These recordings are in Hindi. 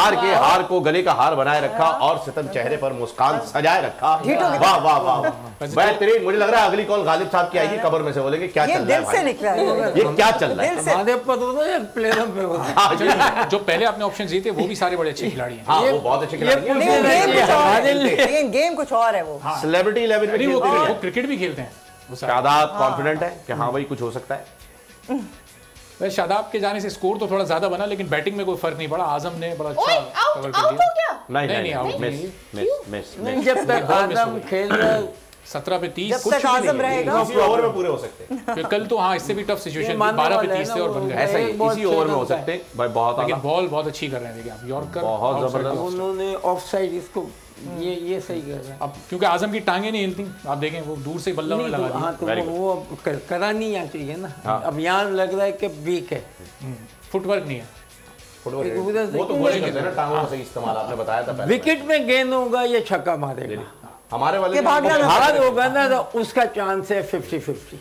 हार को गले का हार बनाए रखा और सितम चेहरे पर मुस्कान सजाए रखा। वाह वाह वाह, बेहतरीन। मुझे लग रहा है अगली कॉल गालिब साहब की आएगी, कब्र में से बोलेंगे क्या चल रहा है भाई, ये क्या चल रहा है। जो पहले आपने ऑप्शन दिए थे वो भी सारे बड़े अच्छे खिलाड़ी हैं। वो बहुत अच्छे खिलाड़ी हैं, लेकिन गेम कुछ और है। वो सेलिब्रिटी 11 में वो क्रिकेट भी खेलते हैं। शादाब कॉन्फिडेंट है कि हाँ भाई कुछ हो सकता है। वैसे शादाब के जाने से स्कोर तो थोड़ा ज्यादा बना, लेकिन बैटिंग में कोई फर्क नहीं पड़ा। आजम ने बड़ा अच्छा कवर कर दिया। नहीं आउट नहीं, जब तक आजम खेल रहा 17 पे 30 जब तक आजम रहेगा इसी ओवर में पूरे हो सकते हैं। कल तो हाँ इससे भी टफ सिचुएशन 12 पे 30 थे और बन गए। ऐसा ही इसी ओवर में हो सकते हैं भाई। बहुत लेकिन बॉल बहुत अच्छी कर रहे हैं। देखिए आप यॉर्कर बहुत जबरदस्त, उन्होंने ऑफ साइड इसको ये सही कर रहा है। अब क्योंकि आजम की टांगे नहीं हिलती, आप देखें वो दूर से बल्ला में लगा दिया। हाँ तो वो करा नहीं आना चाहिए ना। अब यहाँ लग रहा है कि वीक है, फुटवर्क नहीं है। वो तो बोलेंगे ना, टांगों का सही इस्तेमाल आपने बताया था। विकेट में गेंद होगा ये छक्का मारेगा। हमारे वाले हार होगा ना तो उसका चांस है 50-50।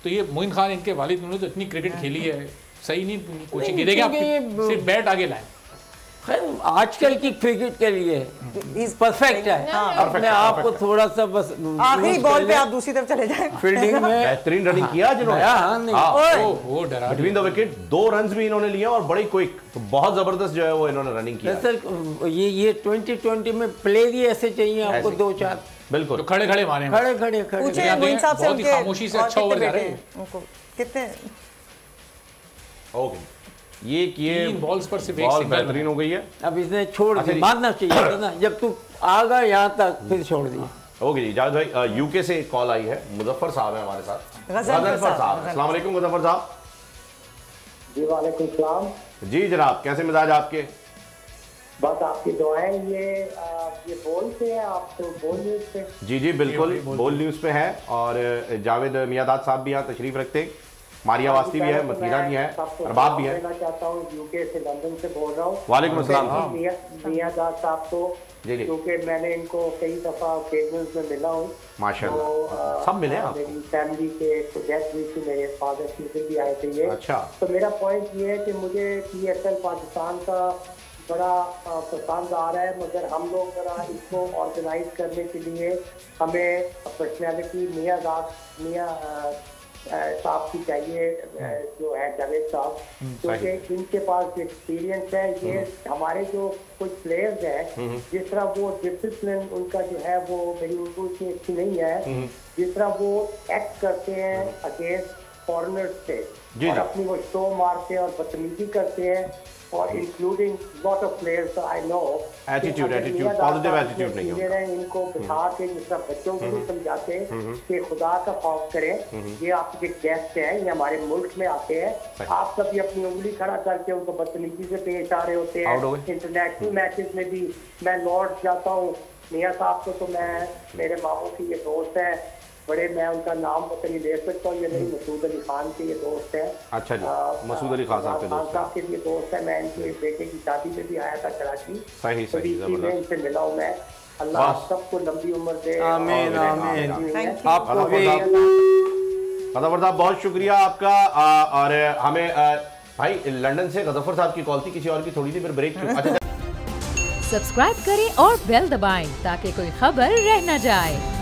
तो ये मोइन खान इनके वालिद, उन्होंने तो इतनी क्रिकेट खेली है, सही नहीं कोचिंग की। देखिए आप सिर्फ बैट आगे लाए। आजकल की क्रिकेट के लिए परफेक्ट है। अपने आप को थोड़ा सा बस आखिरी बॉल पे आप दूसरी तरफ चले जाएं। फील्डिंग में बेहतरीन रनिंग किया जिन्होंने। वो डरा बिटवीन द विकेट 2 रन्स भी इन्होंने लिए और बड़ी क्विक, तो बहुत जबरदस्त जो है वो इन्होंने रनिंग किया। सर ये 2020 में प्लेयर ही ऐसे चाहिए आपको 2-4 बिल्कुल तो खड़े मारे खड़े पूछे मोइन साहब से उनके खामोशी से अच्छा ओवर जा रहे हैं उनको कितने। ओके, ये किए बॉल्स पर से बॉल बेहतरीन हो गई है। अब इसने छोड़ दिया, मारना चाहिए था ना, जब तू आ गया यहाँ तक फिर छोड़ दिया। ओके जी, जावेद भाई यूके से कॉल आई है, मुजफ्फर साहब है हमारे साथ। गजनफर साहब, अस्सलाम वालेकुम मुजफ्फर साहब। जी वालेकुम सलाम। जी जनाब, कैसे मिजाज आपके? बस आपकी दुआएं। ये बोल पे है, आप तो बोल न्यूज़ पे। जी बिल्कुल, बोल न्यूज़ पे है और जावेद मियादाद साहब भी यहाँ तशरीफ रखते, मारिया वास्ती भी है, मतीरा भी है, अरबाब भी है। मैं चाहता हूँ यूके से, लंदन से बोल रहा हूँ। वालेकुम अस्सलाम। मियादाद साहब को, क्योंकि मैंने इनको कई दफ़ा ओकेजन्स में मिला हूँ माशाल्लाह। सब मिले आप? मेरी फैमिली के डेथ हुई थी, मेरे फादर की भी आए थे ये। अच्छा, तो मेरा पॉइंट ये है कि मुझे PSL पाकिस्तान का बड़ा पसंद आ रहा है, मगर हम लोग जरा इसको ऑर्गेनाइज करने के लिए हमें पर्सनैलिटी मियाँ साहब की चाहिए, जो है जावेद साहब, क्योंकि इनके पास एक्सपीरियंस है। ये हमारे जो कुछ प्लेयर्स हैं, जिस तरह वो डिसिप्लिन उनका जो है वो मेरी उनको इतनी अच्छी नहीं है, जिस तरह वो एक्ट करते हैं अगेंस्ट फॉरेनर्स से और अपनी वो शो मारते हैं और बदतमीजी करते हैं, और including lot of players I know attitude positive attitude नहीं है। इनको बिठा के जिस तरह बच्चों को भी समझाते हैं कि खुदा का खौफ करें, ये आपके गेस्ट हैं, ये हमारे मुल्क में आते हैं, आप कभी अपनी उंगली खड़ा करके उनको बदतमीजी से पेश आ रहे होते हैं। इंटरनेशनल मैचेस में भी मैं लॉर्ड जाता हूँ, मियाँ साहब को तो मैं, मेरे मामू की ये दोस्त है बड़े, मैं उनका नाम पता नहीं ले सकता हूँ, ये नहीं मसूद अली खान के ये दोस्त है। अच्छा जी, मसूद अली खान साहब के दोस्त के लिए दोस्त है। मैं इनके बेटे की शादी में भी आया था कराची, सही में इनसे मिला हूँ मैं। अल्लाह सबको लंबी उम्र दे। आमीन आमीन। आपको भी गजनफर साहब बहुत शुक्रिया आपका। और हमें भाई लंदन से गजनफर साहब की कॉल थी, किसी और की थोड़ी थी, फिर ब्रेक क्यों। अच्छा, सब्सक्राइब करें और बेल दबाएं ताकि कोई खबर रह न जाए।